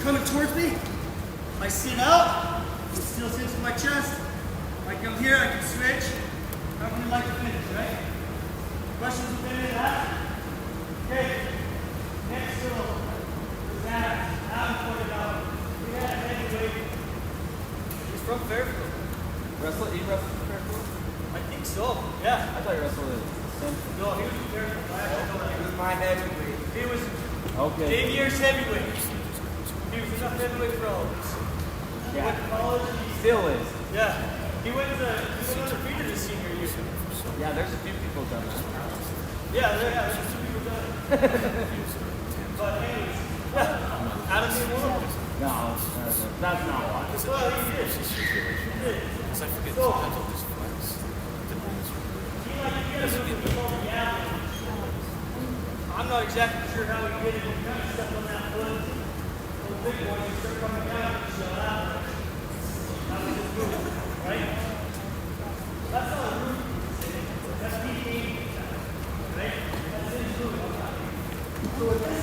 coming towards me. I sit out, it still sits in my chest. I come here, I can switch. How would you like to finish, right? Questions with any of that? Okay. Next drill is that. Now pointed out. We had a heavyweight. He's from Fairfield. He wrestled from Fairfield? I think so. Yeah. I thought he wrestled in Central. No, he was from Fairfield. He was my heavyweight. He was Okay. 8 years heavyweight. He was enough heavyweight for all of us. He went to college. Still is. Yeah. He went undefeated his senior year. Yeah, there's a few people done that. There's two people done it. But anyways, Adam didn't win. No, that's not why. Well, he did. He did. Because I forget So, sometimes I'll just flex. I'm not exactly sure how he did it. He kind of stepped on that foot. Those big boys just start coming down and shut out. That was his move, right? That's not a move. That's PK, right? That's his move. So with this